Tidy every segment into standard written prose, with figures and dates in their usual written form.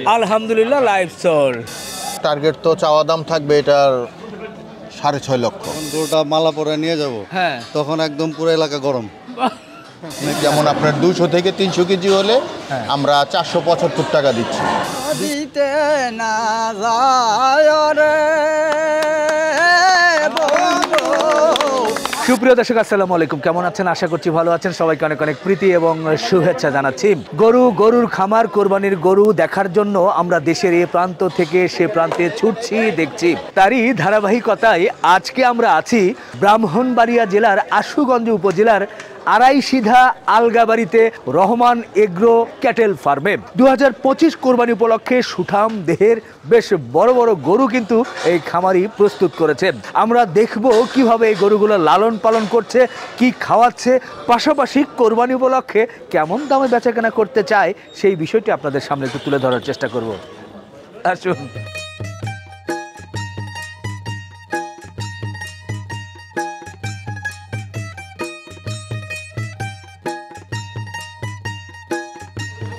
আলহামদুলিল্লাহ live soul. Target তো চাওয়া দাম থাকবে এটার 6.5 লক্ষ। গরুটা মালা পরে নিয়ে যাব, হ্যাঁ তখন একদম পুরো এলাকা গরম। যেমন আপনার 200 থেকে 300 কেজি হলে আমরা 475 টাকা দিচ্ছি। দিতে না যায় রে সুপ্রিয় দর্শক, আসসালামু আলাইকুম। কেমন আছেন? আশা করছি ভালো আছেন। সবাইকে অনেক অনেক প্রীতি এবং শুভেচ্ছা জানাচ্ছি। গরুর খামার, কোরবানির গরু দেখার জন্য আমরা দেশের এ প্রান্ত থেকে সে প্রান্তে ছুটছি, দেখছি। তারই ধারাবাহিকতায় আজকে আমরা আছি ব্রাহ্মণবাড়িয়া জেলার আশুগঞ্জ উপজেলার আড়াইসিধা আলগাবাড়িতে রহমান এগ্রো ক্যাটেল ফার্মে 2025 কোরবানি উপলক্ষে সুঠাম দেহের বেশ বড় বড় গরু কিন্তু এই খামারি প্রস্তুত করেছে। আমরা দেখব কিভাবে এই গরুগুলো লালন পালন করছে, কি খাওয়াচ্ছে, পাশাপাশি কোরবানি উপলক্ষে কেমন দামে বেচাকেনা করতে চায় সেই বিষয়টি আপনাদের সামনে একটু তুলে ধরার চেষ্টা করব। আসুন।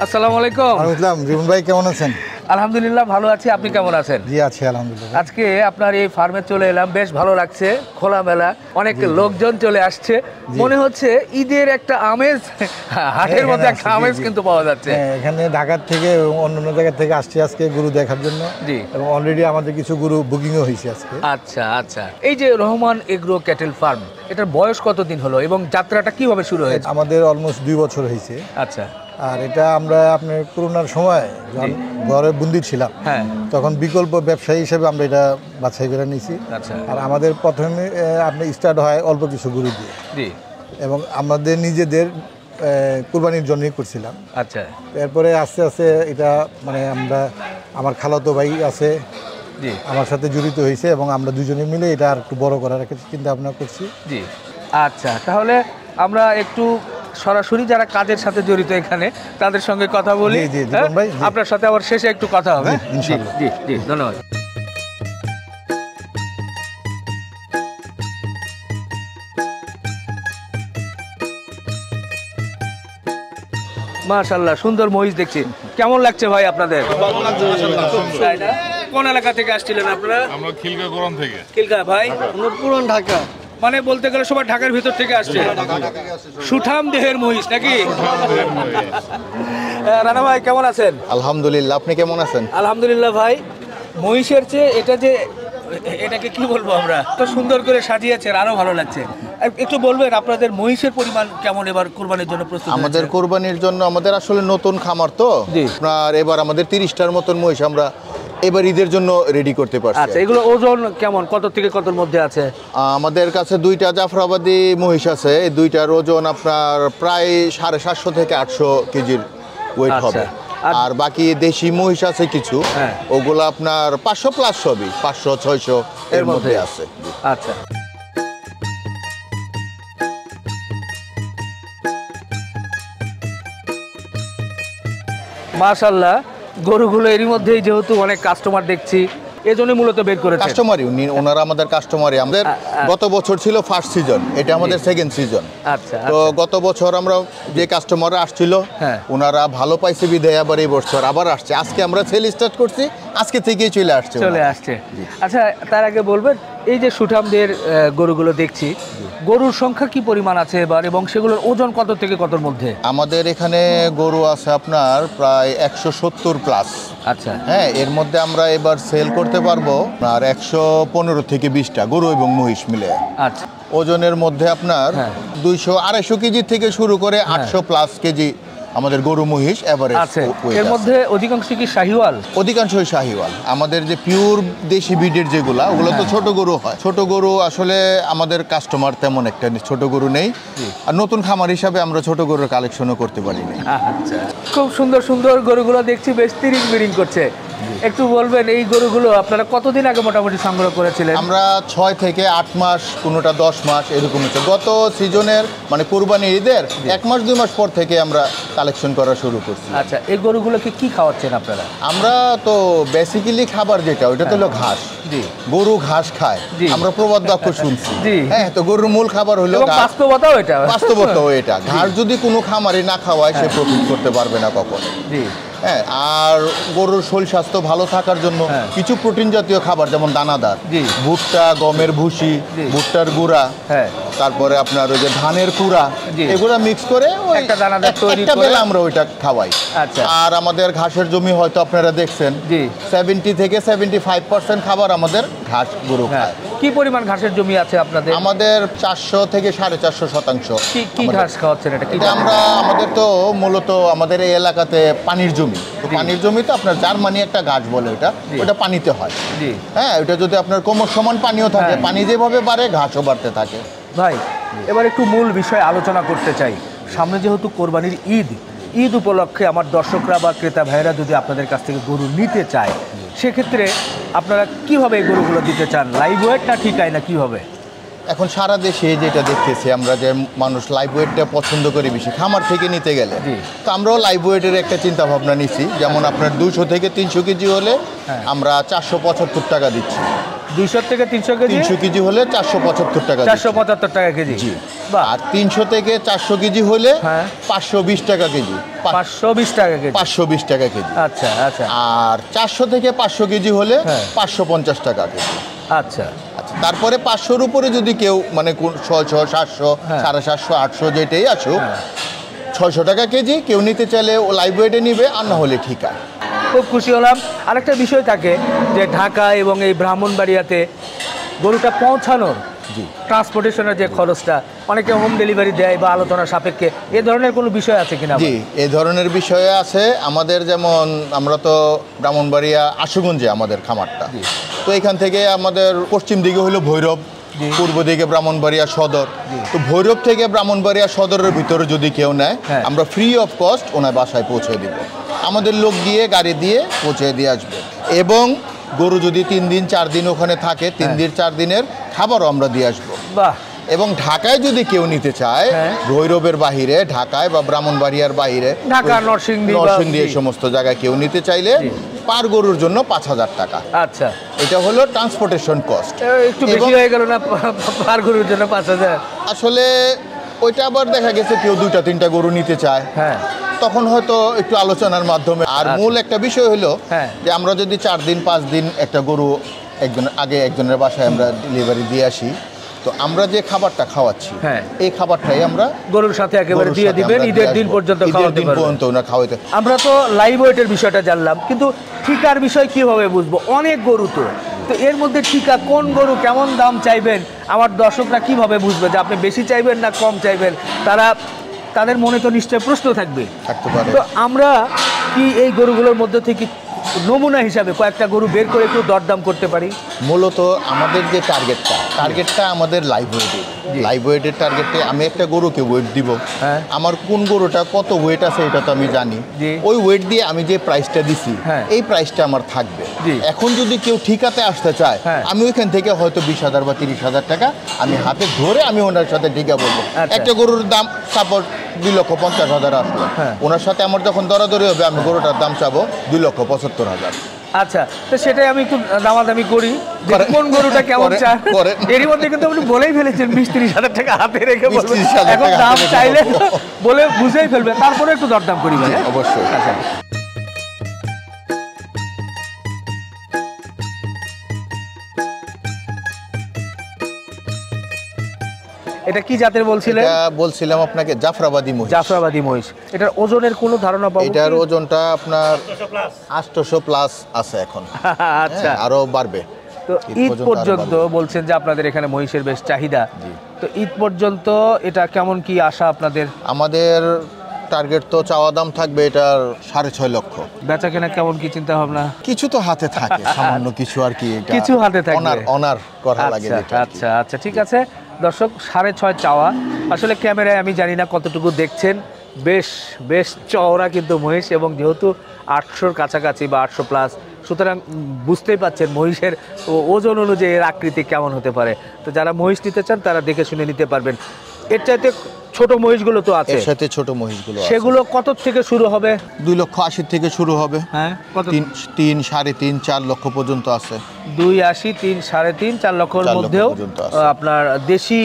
আসসালামু আলাইকুম। আসসালাম। রিমন ভাই কেমন আছেন? আলহামদুলিল্লাহ ভালো আছি, আপনি কেমন আছেন? জি আছি আলহামদুলিল্লাহ। আজকে আপনার এই ফার্মে চলে এলাম, বেশ ভালো লাগছে। খোলামেলা, অনেক লোকজন চলে আসছে, মনে হচ্ছে ঈদের একটা আমেজ, হাটের মধ্যে একটা আমেজ কিন্তু পাওয়া যাচ্ছে। এখানে ঢাকার থেকে অন্যান্য জায়গা থেকে আসছি আজকে গরু দেখার জন্য। জি। এবং অলরেডি আমাদের কিছু গরু বুকিংও হয়েছে আজকে। আচ্ছা আচ্ছা। এই যে রহমান এগ্রো ক্যাটেল ফার্ম, এটার বয়স কতদিন হলো এবং যাত্রাটা কিভাবে শুরু হয়েছে? আমাদের অলমোস্ট 2 বছর হয়েছে। আচ্ছা। আর এটা আমরা আপনার করোনার সময় যখন ঘরে বন্দি ছিলাম, হ্যাঁ, তখন বিকল্প ব্যবসায়ী হিসেবে আমরা এটা বাছাই করে নিয়েছি। আচ্ছা। আর আমাদের প্রথমে আপনি স্টার্ট হয় অল্প কিছু গরু দিয়ে, জি। এবং আমাদের নিজেদের কুরবানির জন্যই করছিলাম। আচ্ছা। এরপরে আস্তে আস্তে এটা মানে আমার খালাতো ভাই আছে, জি। আমার সাথে জড়িত হয়েছে, এবং আমরা দুজনে মিলে এটা আর একটু বড় করার একটা চিন্তা ভাবনা করছি। জি। আচ্ছা, তাহলে আমরা একটু সরাসরি যারা কাজের সাথে জড়িত এখানে তাদের সঙ্গে কথা বলি। জি, জি, জীবন ভাই, জি। আপনার সাথে আবার শেষে একটু কথা হবে। জি, ইনশাআল্লাহ। জি জি, ধন্যবাদ। মাশাআল্লাহ, সুন্দর মহিষ দেখছি। কেমন লাগছে ভাই আপনাদের? তাই না? কোন এলাকা থেকে আসছিলেন আপনারা? আমরা খিলগা গোরাম থেকে। খিলগা। ভাই? পুরান ঢাকা। মানে বলতে গেলে সবাই ঢাকার ভিতর থেকে আসছে। সুঠাম দেহের মহিষ নাকি? রানা ভাই কেমন আছেন? আলহামদুলিল্লাহ, আপনি কেমন আছেন? আলহামদুলিল্লাহ ভাই। মহিষের চেয়ে এটাকে কি বলবো, আমরা তো সুন্দর করে সাজিয়েছেন, আরো ভালো লাগছে। একটু বলবেন আপনাদের মহিষের পরিমাণ কেমন এবার কুরবানির জন্য প্রস্তুত? আমাদের কোরবানির জন্য আমাদের আসলে নতুন খামার তো, জি। আপনার এবার আমাদের 30টার মতন মহিষ আমরা এবার ঈদের জন্য রেডি করতে পারছি। আচ্ছা, এগুলো ওজন কেমন, কত থেকে কতর মধ্যে আছে? আমাদের কাছে 2টা জাফরাবাদী মহিষ আছে। এই 2টার ওজন আপনার প্রায় 750 থেকে 800 কেজির ওয়েট হবে। আর বাকি দেশি মহিষ আছে কিছু, ওগুলো আপনার 500 প্লাস সবই 500-600 এর মধ্যে আছে। আচ্ছা। মাশাআল্লাহ, গরুগুলো এরই মধ্যেই যেহেতু অনেক কাস্টমার দেখছি, এজন্য মূলত বের করেছে। কাস্টমারই ওনারা আমাদের কাস্টমারই। আমাদের গত বছর ছিল ফার্স্ট সিজন, এটা আমাদের সেকেন্ড সিজন। আচ্ছা। তো গত বছর আমরা যে কাস্টমাররা আসছিল ওনারা ভালো পাইছে বিধায় আবার এই বছর আবার আসছে। আজকে আমরা সেল স্টার্ট করছি, আজকে থেকেই চলে আসছে। আচ্ছা, তার আগে বলবেন এই যে সুঠামদের গরুগুলো দেখছি, গরুর সংখ্যা কি পরিমাণ আছে এবার এবং সেগুলোর ওজন কত থেকে কতর মধ্যে? আমাদের এখানে গরু আছে আপনার প্রায় 170 প্লাস। আচ্ছা। হ্যাঁ, এর মধ্যে আমরা এবার সেল করতে পারবো আর 115 থেকে 20টা গরু এবং মহিষ মিলে। আচ্ছা। ওজনের মধ্যে আপনার 200-250 কেজি থেকে শুরু করে 800 প্লাস কেজি আমাদের গরু মহিষ এভারেজ আছে। এর মধ্যে অধিকাংশ কি শাহিওয়াল? অধিকাংশই শাহিওয়াল। আমাদের যে পিওর দেশি ব্রিডের যেগুলা, ওগুলো তো ছোট গরু হয়। ছোট গরু আসলে আমাদের কাস্টমার তেমন একটা ছোট গরু নেই, আর নতুন খামার হিসাবে আমরা ছোট গরুর কালেকশনও করতে পারি না। আচ্ছা, খুব সুন্দর সুন্দর গরুগুলো দেখছি, বেশ তিরিং বিরিং করছে। একটু বলবেন এই গরুগুলো আপনারা কতদিন আগে মোটামুটি সংগ্রহ করেছিলেন? আমরা 6 থেকে 8 মাস, কোনোটা 10 মাস এরকম হচ্ছে। গত সিজনের মানে কুরবানির ঈদের 1 মাস 2 মাস পর থেকে আমরা কালেকশন করা শুরু করছি। আচ্ছা, এই গরুগুলোকে কি খাওয়াচ্ছেন আপনারা? আমরা তো বেসিক্যালি খাবার যেটা ওইটা তো হলো ঘাস। জি। গরু ঘাস খায়, আমরা প্রবাদ বাক্য শুনছি। হ্যাঁ, তো গরুর মূল খাবার হলো ঘাস। বাস্তবতাও এটা। বাস্তবতাও এটা। ঘাস যদি কোনো খামারে না খাওয়ায় সে প্রফিট করতে পারবে না কখনো। জি। হ্যাঁ, আর গরুর শরীর স্বাস্থ্য ভালো থাকার জন্য কিছু প্রোটিন জাতীয় খাবার যেমন দানাদার, ভুট্টা, গমের ভুসি, ভুট্টার গুঁড়া, তারপরে আপনার ওই যে ধানের কুড়া, এগুলো মিক্স করে একটা দানাদার তৈরি একটা করে বেলা আমরা ওইটা খাওয়াই। আচ্ছা। আর আমাদের ঘাসের জমি হয়তো আপনারা দেখছেন 70 থেকে 75% খাবার আমাদের ঘাস গরু খায়। কি পরিমাণ ঘাসের জমি আছে আপনাদের? আমাদের 400 থেকে 450 শতাংশ। কি ঘাস খাওয়াচ্ছেন এটা? এটা আমরা আমাদের তো মূলত আমাদের এই এলাকাতে পানির জমি, তো পানির জমি তো আপনার জার্মানি একটা গাছ বলে ওটা পানিতে হয়। হ্যাঁ, ওটা যদি আপনার কোমর সমান পানিও থাকে, পানি যেভাবে বাড়ে ঘাসও বাড়তে থাকে। ভাই, এবার একটু মূল বিষয়ে আলোচনা করতে চাই। সামনে যেহেতু কোরবানির ঈদ উপলক্ষে আমার দর্শকরা বা ক্রেতা ভাইয়েরা যদি আপনাদের কাছ থেকে গরু নিতে চায়, সেক্ষেত্রে আপনারা কিভাবে এই গরুগুলো দিতে চান? লাইভ ওয়েট না ঠিকায় না কিভাবে? এখন সারা দেশে যেটা দেখতেছি আমরা, যে মানুষ লাইভ ওয়েটটা পছন্দ করে বেশি খামার থেকে নিতে গেলে, তো আমরাও লাইভ ওয়েটের একটা চিন্তা ভাবনা নিচ্ছি। যেমন আপনার 200 থেকে 300 কেজি হলে আমরা 475 টাকা দিচ্ছি। 200 থেকে 300 কেজি? 300 কেজি হলে 475 টাকা। 475 টাকা কেজি। আর 300 থেকে 400 কেজি হলে 520 টাকা কেজি। 520 টাকা কেজি। 520 টাকা কেজি। আচ্ছা আচ্ছা। আর 400 থেকে 500 কেজি হলে 550 টাকা কেজি। আচ্ছা। তারপরে 500-র উপরে যদি কেউ মানে 600, 700, 750, 800 যেটাই আসুক, 600 টাকা কেজি কেউ নিতে চাইলে ও লাইভ ওয়েটে নিবে, আর না হলে ঠিক আছে। খুব খুশি হলাম। আরেকটা বিষয় থাকে যে ঢাকা এবং এই ব্রাহ্মণবাড়িয়াতে গরুটা পৌঁছানোর ট্রান্সপোর্টেশনের যে খরচটা, অনেকে হোম ডেলিভারি দেয় বা আলোচনা সাপেক্ষে, এ ধরনের কোনো বিষয় আছে কিনা? জি, এই ধরনের বিষয় আছে আমাদের। যেমন আমরা তো ব্রাহ্মণবাড়িয়া আশুগঞ্জে আমাদের খামারটা, তো এখান থেকে আমাদের পশ্চিম দিকে হলো ভৈরব, পূর্ব দিকে ব্রাহ্মণবাড়িয়া সদর। তো ভৈরব থেকে ব্রাহ্মণবাড়িয়া সদরের ভিতরে যদি কেউ নেয়, আমরা ফ্রি অফ কস্ট ওনার বাসায় পৌঁছে দিব। আমাদের লোক গিয়ে গাড়ি দিয়ে পৌঁছে দিয়ে আসবে। এবং গরু যদি 3 দিন 4 দিন ওখানে থাকে, 3 দিন 4 দিনের খাবারও আমরা দিয়ে আসবো। বাহ। এবং ঢাকায় যদি কেউ নিতে চায়, ভৈরবের বাহিরে, ঢাকায় বা ব্রাহ্মণবাড়িয়ার বাহিরে, ঢাকা, নরসিংদী এই সমস্ত জায়গায় কেউ নিতে চাইলে পার গরুর জন্য 5000 টাকা। আচ্ছা, এটা হলো ট্রান্সপোর্টেশন কস্ট। একটু বেশি হয়ে গেল না পার গরুর জন্য 5000? আসলে ওইটা আবার দেখা গেছে কেউ 2-3টা গরু নিতে চায়, তখন হয়তো একটু আলোচনার মাধ্যমে। আর মূল একটা বিষয় হলো যে আমরা যদি 4 দিন 5 দিন একটা গরু একজনের বাসায় আমরা ডেলিভারি দিয়ে আসি, তো আমরা যে খাবারটা খাওয়াচ্ছি এই খাবারটাই আমরা গরুর সাথে একেবারে দিয়ে দিবেন ঈদের দিন পর্যন্ত খাওয়াতে। আমরা তো লাইভ ওয়েটের বিষয়টা জানলাম, কিন্তু ঠিকার বিষয় কিভাবে বুঝবো? অনেক গরু তো এর মধ্যে ঠিকা কোন গরু কেমন দাম চাইবেন, আমার দর্শকরা কিভাবে বুঝবে যে আপনি বেশি চাইবেন না কম চাইবেন? তাদের মনে তো নিশ্চয়ই প্রশ্ন থাকবে। তো আমরা কি এই গরুগুলোর মধ্যে থেকে নমুনা হিসাবে কয়েকটা গরু বের করে একটু দরদাম করতে পারি? মূলত আমাদের যে টার্গেটটা আমাদের লাইভ ওয়েটের টার্গেটে আমি একটা গরুকে ওয়েট দিব, আমার কোন গরুটা কত ওয়েট আছে এটা তো আমি জানি। ওই ওয়েট দিয়ে আমি যে প্রাইসটা দিছি এই প্রাইসটা আমার থাকবে। এখন যদি কেউ ঠিকাতে আসতে চায়, আমি ওইখান থেকে হয়তো 20,000 বা 30,000 টাকা আমি হাতে ধরে আমি ওনার সাথে ঠিকা বলবো। একটা গরুর দাম সাপোজ 2,50,000 আসলো, ওনার সাথে আমার যখন দরাদরি হবে আমি গরুটার দাম চাবো 2,75,000। আচ্ছা, তো সেটাই আমি একটু দামাদামি করি কোন গরুটা কেমন চান। এরই মধ্যে কিন্তু আপনি বলেই ফেলেছেন 20-30,000 টাকা হাতে রেখে বলবেন, এখন দাম চাইলে বলে বুঝেই ফেলবেন, তারপরে একটু দরদাম করি ভাই। অবশ্যই। আচ্ছা, এটা কি জাতের বলছিলেন? বলছিলাম আপনাকে জাফরাবাদী মহিষ। এটার ওজনের কোনো ধারণা পাবো? এটার ওজনটা আপনার 800 প্লাস আছে এখন। আচ্ছা, আরো বাড়বে। তো ঈদ পর্যন্ত বলছেন যে আপনাদের এখানে মহিষের বেশ চাহিদা, তো ঈদ পর্যন্ত এটা কেমন কি আশা আপনাদের? আমাদের টার্গেট তো চাওয়া দাম থাকবে এটার 6.5 লক্ষ। বেচা কেনা কেমন কি চিন্তা ভাবনা? কিছু তো হাতে থাকে, সামান্য কিছু আর কি, কিছু হাতে থাকে, অনার করা লাগে। আচ্ছা আচ্ছা, ঠিক আছে দর্শক, 6.5 চাওয়া। আসলে ক্যামেরায় আমি জানি না কতটুকু দেখছেন, বেশ বেশ চওড়া কিন্তু মহিষ, এবং যেহেতু 800-র কাছাকাছি বা 800 প্লাস, সুতরাং বুঝতেই পাচ্ছেন মহিষের ওজন অনুযায়ী এর আকৃতি কেমন হতে পারে। তো যারা মহিষ নিতে চান তারা দেখে শুনে নিতে পারবেন। এর চাইতে ছোট মহিষগুলো তো আছে, এর সাথে ছোট মহিষগুলো আছে, সেগুলো কত থেকে শুরু হবে? 2,80,000 থেকে শুরু হবে। হ্যাঁ, কত? 3, 3.5, 4 লক্ষ পর্যন্ত আছে। 2.80, 3, 3.5, 4 লক্ষের মধ্যেও আপনার দেশি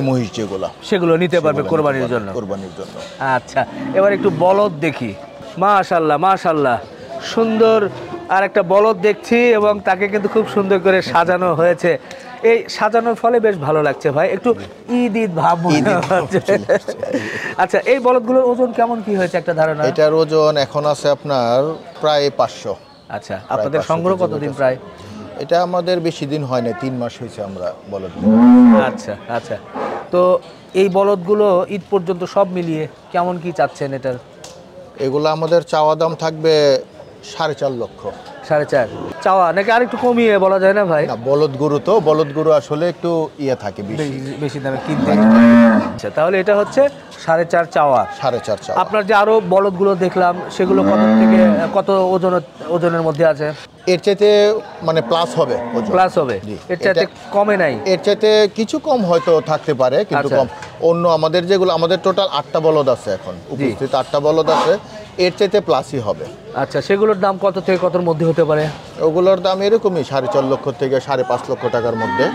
মহিষ যেগুলো, সেগুলো নিতে পারবে কোরবানির জন্য। কোরবানির জন্য। আচ্ছা, এবার একটু বলদ দেখি। মাশাআল্লাহ মাশাআল্লাহ, সুন্দর আর একটা বলদ দেখছি এবং তাকে কিন্তু খুব সুন্দর করে সাজানো হয়েছে। এই সাজানোর ফলে বেশ ভালো লাগছে ভাই, একটু ঈদ ঈদ ভাব মনে হচ্ছে। আচ্ছা, এই বলদগুলোর ওজন কেমন কি হয়েছে একটা ধারণা? এটার ওজন এখন আছে আপনার প্রায় 500। আচ্ছা, আপনাদের সংগ্রহ কতদিন প্রায়? এটা আমাদের বেশি দিন হয় না, 3 মাস হয়েছে আমরা বলদ। আচ্ছা আচ্ছা, তো এই বলদগুলো ঈদ পর্যন্ত সব মিলিয়ে কেমন কি চাচ্ছেন এটার? এগুলো আমাদের চাওয়া দাম থাকবে 4.5 লক্ষ। 4.5 চাওয়া নাকি আর একটু কমিয়ে বলা যায় না ভাই? না, বলদ গরু তো, বলদ গরু আসলে একটু ইয়ে থাকে বেশি বেশি দামে কিনতে। আচ্ছা, তাহলে এটা হচ্ছে 4.5 চাওয়া। 4.5 চাওয়া। আপনার যে আরো বলদগুলো দেখলাম সেগুলো কত থেকে কত ওজনের মধ্যে আছে? এর চাইতে মানে প্লাস হবে ওজন। প্লাস হবে, জি। এর চাইতে কমে নাই? এর চাইতে কিছু কম হয়তো থাকতে পারে, কিন্তু আচ্ছা। কম। অন্য আমাদের যেগুলো, আমাদের টোটাল 8টা বলদ আছে এখন উপস্থিত, 8টা বলদ আছে, এর চাইতে প্লাসই হবে। আচ্ছা, সেগুলোর দাম কত থেকে কতর মধ্যে হতে পারে? ওগুলোর দাম এরকমই 4.5 লক্ষ থেকে 5.5 লক্ষ টাকার মধ্যে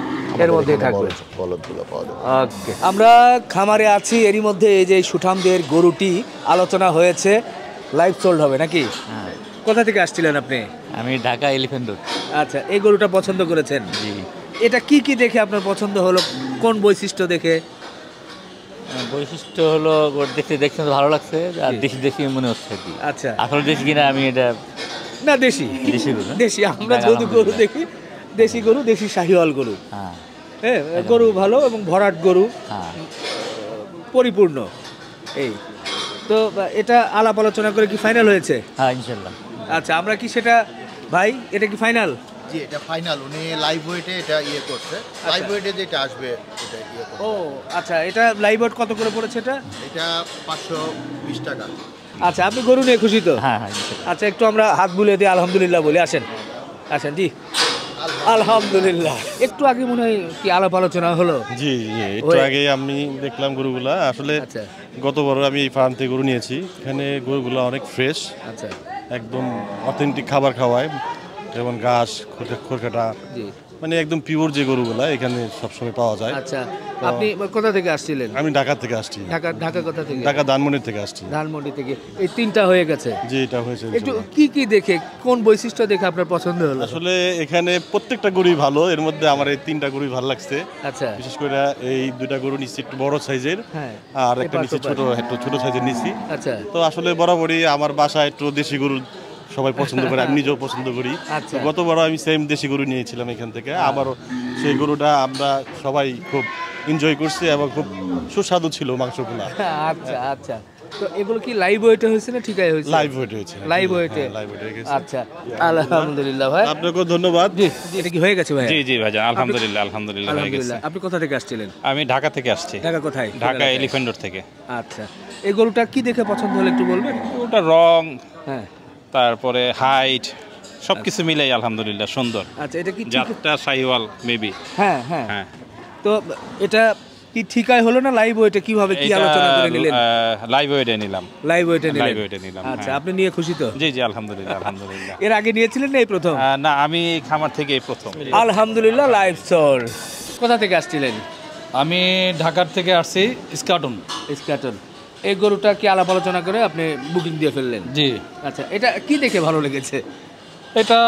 এর মধ্যেই থাকবে বলদগুলো পাওয়া যাবে। ওকে, আমরা খামারে আছি, এরই মধ্যে এই যে সুঠামদের গরুটি আলোচনা হয়েছে, লাইভ সোল্ড হবে নাকি? কোথা থেকে আসছিলেন আপনি? আমি ঢাকা এলিফ্যান্ট রোড। আচ্ছা, এই গরুটা পছন্দ করেছেন? জি। এটা কি কি দেখে আপনার পছন্দ হলো, কোন বৈশিষ্ট্য দেখে? বৈশিষ্ট্য হলো দেখতে দেখতে তো ভালো লাগছে, আর দেশি দেশি মনে হচ্ছে আর কি। আচ্ছা, আসলে দেশি কিনা আমি এটা না দেশি দেশি গরু না? দেশি, আমরা যেহেতু গরু দেখি দেশি গরু, দেশি শাহিওয়াল গরু। হ্যাঁ হ্যাঁ, গরু ভালো এবং ভরাট গরু, হ্যাঁ পরিপূর্ণ। এই তো এটা আলাপ আলোচনা করে কি ফাইনাল হয়েছে? হ্যাঁ ইনশাল্লাহ। আচ্ছা, আমরা কি সেটা ভাই, এটা কি ফাইনাল? জি, এটা ফাইনাল। উনি লাইভ ওয়েটে এটা ইয়ে করছে, লাইভ ওয়েটে যেটা আসবে এটা ইয়ে করছে। ও আচ্ছা, এটা লাইভ ওয়েট কত করে পড়েছে এটা? এটা 520 টাকা। আচ্ছা, আপনি গরু নিয়ে খুশি তো? হ্যাঁ হ্যাঁ ইনশাল্লাহ। আচ্ছা, একটু আমরা হাত বুলিয়ে দিই, আলহামদুলিল্লাহ বলি। আসেন আসেন, জি আলহামদুলিল্লাহ। একটু আগে মনে হয় কি আলাপ আলোচনা হলো? জি জি, একটু আগে আমি দেখলাম গরুগুলা আসলে। আচ্ছা গতবার আমি এই ফার্ম থেকে গরু নিয়েছি, এখানে গরুগুলো অনেক ফ্রেশ, আচ্ছা, একদম অথেন্টিক খাবার খাওয়ায়, যেমন ঘাস, খড়কাটা, জি মানে একদম পিওর যে গরুগুলা এখানে সবসময় পাওয়া যায়। আচ্ছা, আপনি কোথা থেকে আসছিলেন? আমি ঢাকা থেকে আসছি। ঢাকা কোথা থেকে? ঢাকা ধানমন্ডি থেকে আসছি। ধানমন্ডি থেকে। এই 3টা হয়ে গেছে। জি, এটা হয়েছে একটু ইনশাল্লাহ। কি কি দেখে, কোন বৈশিষ্ট্য দেখে আপনার পছন্দ হলো? আসলে এখানে প্রত্যেকটা গরুই ভালো, এর মধ্যে আমার এই 3টা গরুই ভালো লাগছে। আচ্ছা বিশেষ করে এই 2টা গরু নিচ্ছি একটু বড় সাইজের, হ্যাঁ, আর একটা নিচ্ছি একটু ছোট সাইজের নিচ্ছি। আচ্ছা তো আসলে বরাবরই আমার বাসায় একটু দেশি গরু সবাই পছন্দ করে, আমি নিজেও পছন্দ করি। আচ্ছা। তো গতবার আমি সেম দেশি গরু নিয়েছিলাম এখান থেকে, আবারও সেই গরুটা আমরা সবাই খুব এনজয় করছি এবং খুব সুস্বাদু ছিল মাংসগুলা। আচ্ছা আচ্ছা, তো এগুলো কি লাইভ ওয়েটে হয়েছে না ঠিকই হয়েছে? লাইভ ওয়েট হয়েছে। লাইভ ওয়েটে। লাইভ ওয়েট হয়ে গেছে। আচ্ছা, আলহামদুলিল্লাহ ভাই, আপনাকেও ধন্যবাদ। জি এটা কি হয়ে গেছে ভাই? জি জি ভাইজান, আলহামদুলিল্লাহ আলহামদুলিল্লাহ হয়ে গেছে। আলহামদুলিল্লাহ। আপনি কোথা থেকে আসছিলেন? আমি ঢাকা থেকে আসছি। ঢাকা কোথায়? ঢাকা এলিফ্যান্ট রোড থেকে। আচ্ছা, এই গরুটা কি দেখে পছন্দ হলো একটু বলবেন? ওটা রং, হ্যাঁ তারপরে হাইট, সবকিছু মিলাই আলহামদুলিল্লাহ সুন্দর। আচ্ছা, এটা কি ঠিক? জাতটা শাহিওয়াল মেবি। হ্যাঁ হ্যাঁ, হ্যাঁ, তো এটা কি ঠিকায় হলো না লাইভ ওয়েটে, কিভাবে কি আলোচনা করে নিলেন? লাইভ ওয়েটে নিলাম। লাইভ ওয়েটে নিলেন? লাইভ ওয়েটে নিলাম। আচ্ছা, হ্যাঁ। আপনি নিয়ে খুশি তো? জি জি আলহামদুলিল্লাহ আলহামদুলিল্লাহ। এর আগে নিয়েছিলেন না এই প্রথম? না, আমি এই খামার থেকে এই প্রথম। আলহামদুলিল্লাহ লাইভ সোল। কোথা থেকে আসছিলেন? আমি ঢাকার থেকে আসছি স্কাটন। স্ক্যাটন। এই গরুটা কি আলাপ আলোচনা করে আপনি বুকিং দিয়ে ফেললেন? জি, আচ্ছা, এটা কি দেখে ভালো লেগেছে? এটা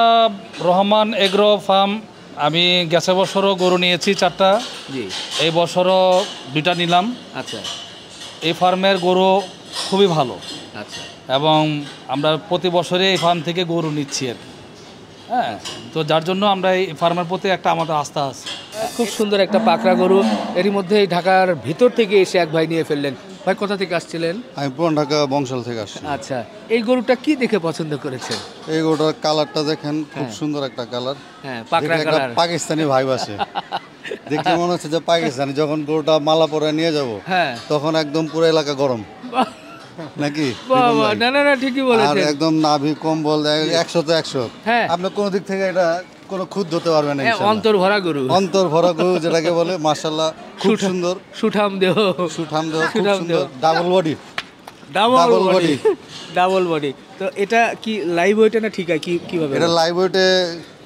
রহমান এগ্রো ফার্ম। আমি গেছে বছরও গরু নিয়েছি 4টা, জি এই বছরও 2টা নিলাম। আচ্ছা এই ফার্মের গরু খুবই ভালো আচ্ছা এবং আমরা প্রতি বছরে এই ফার্ম থেকে গরু নিচ্ছি আর কি। হ্যাঁ, তো যার জন্য আমরা এই ফার্মের প্রতি একটা আমাদের আস্থা আছে। খুব সুন্দর একটা পাকড়া গরু, এরই মধ্যে ঢাকার ভিতর থেকে এসে এক ভাই নিয়ে ফেললেন। ভাই কোথা থেকে আসছিলেন? আমি পুরান ঢাকা বংশাল থেকে আসছি। আচ্ছা, এই গরুটা কি দেখে পছন্দ করেছেন? এই গরুটার কালারটা দেখেন, খুব সুন্দর একটা কালার। হ্যাঁ, পাকড়া কালার। পাকিস্তানি ভাইব আছে, দেখতে মনে হচ্ছে যে পাকিস্তানি। যখন গরুটা মালা পরে নিয়ে যাব, হ্যাঁ, তখন একদম পুরো এলাকা গরম নাকি? বাবা, না না না, ঠিকই আর বলেছেন। একদম নাভি কম্বল 100-তে 100। হ্যাঁ, আপনি কোনো দিক থেকে এটা কোনো খুদ ধরতে পারবেন না। অন্তর ভরা গরু, অন্তর ভরা গরু যেটাকে বলে, মাশাআল্লাহ খুব সুন্দর। সুঠাম দেহ, সুঠাম দেহ, খুব সুঠাম সুন্দর, দেহ। Double body. Double body. Body, double body. তো এটা কি লাইভ ওয়েটে না ঠিকায়, কিভাবে? এটা লাইভ ওয়েটে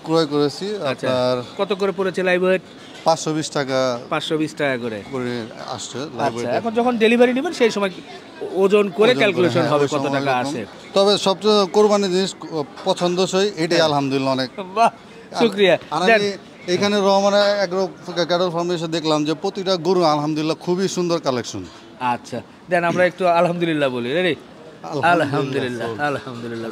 ক্রয় করেছি। আচ্ছা, আপনার কত করে পড়েছে লাইভ ওয়েট? 520 টাকা 520 টাকা করে। করে আসছে আচ্ছা, লাইব্রেরিতে। এখন যখন ডেলিভারি নেবেন সেই সময় ওজন করে ওজন ক্যালকুলেশন হ্যাঁ, হবে ওই কত সময় টাকা এরকম। আসে। তবে সবচেয়ে কোরবানি জিনিস পছন্দসই এটাই আলহামদুলিল্লাহ অনেক। বাহ, শুকরিয়া। আর দেন। আমি এখানে রহমানে এগ্রো ক্যাটল ফার্মে এসে দেখলাম যে প্রতিটা গরু আলহামদুলিল্লাহ খুবই সুন্দর কালেকশন। আচ্ছা, দেন আমরা একটু আলহামদুলিল্লাহ বলি। রেডি? আলহামদুলিল্লাহ, আলহামদুলিল্লাহ।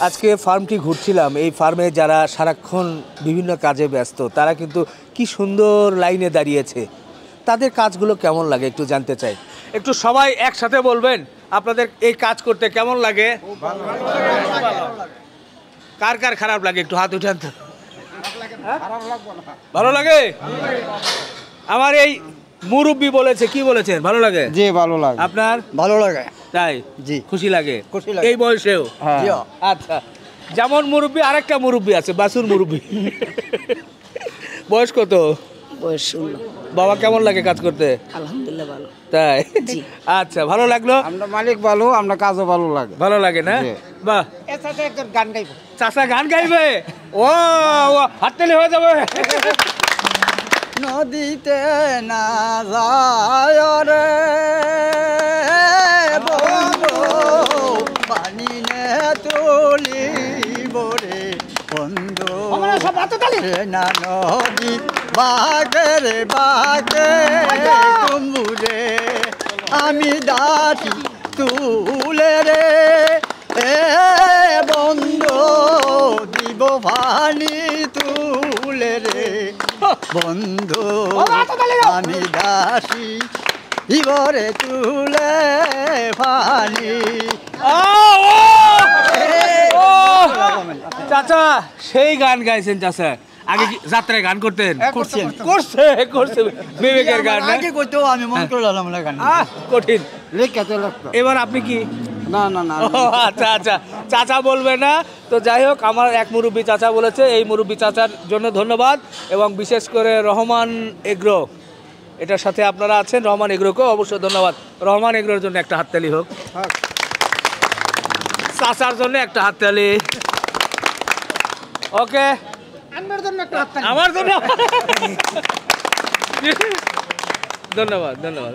আজকে ফার্মটি ঘুরছিলাম, এই ফার্মে যারা সারাক্ষণ বিভিন্ন কাজে ব্যস্ত তারা কিন্তু কি সুন্দর লাইনে দাঁড়িয়েছে। তাদের কাজগুলো কেমন লাগে একটু জানতে চাই। একটু সবাই একসাথে বলবেন আপনাদের এই কাজ করতে কেমন লাগে? কার কার খারাপ লাগে একটু হাত উঠান তো। ভালো লাগে? আমার এই মুরব্বি বলেছে, কি বলেছেন ভালো লাগে? জি ভালো লাগে। আপনার ভালো লাগে। তাই? জি। খুশি লাগে? খুশি লাগে। এই বয়সেও? হ্যাঁ। আচ্ছা, যেমন মুরব্বি আরেকটা মুরব্বি আছে, বাসুর মুরব্বি। বয়স কত? বয়স 16। বাবা কেমন লাগে কাজ করতে? আলহামদুলিল্লাহ ভালো। তাই? আচ্ছা, ভালো লাগলো। আমরা মালিক ভালো, আমরা কাজও ভালো লাগে। ভালো লাগে না? বাহ, গান গাইব। চাচা গান গাইবে? ও হাততালি হয়ে যাবে। নদীতে না যায় রে বন্ধু, পানি নে তুলিব রে বন্ধু, না নদী বাগে রে বাগে তুমুরে আমি দাঁড়ি তুলে রে এ বন্ধু, দিব পানি তুলে রে বন্ধু, আমি দাসী ইবরে তুলে পানি। চাচা সেই গান গাইছেন চাচা। আগে কি যাত্রায় গান করতেন? করছে বিবেকের গান না? আগে কইতো আমি মন করলাম না গান। কঠিন লেখাতে লাগতো। এবার আপনি কি? না না না। ও আচ্ছা আচ্ছা, চাচা বলবে না তো। যাই হোক, আমার এক মুরব্বি চাচা বলেছে, এই মুরব্বি চাচার জন্য ধন্যবাদ। এবং বিশেষ করে রহমান এগ্রো, এটার সাথে আপনারা আছেন, রহমান এগ্রোকেও অবশ্যই ধন্যবাদ। রহমান এগ্রোর জন্য একটা হাততালি হোক, চাচার জন্য একটা হাততালি। ওকে, আমার জন্য ধন্যবাদ ধন্যবাদ।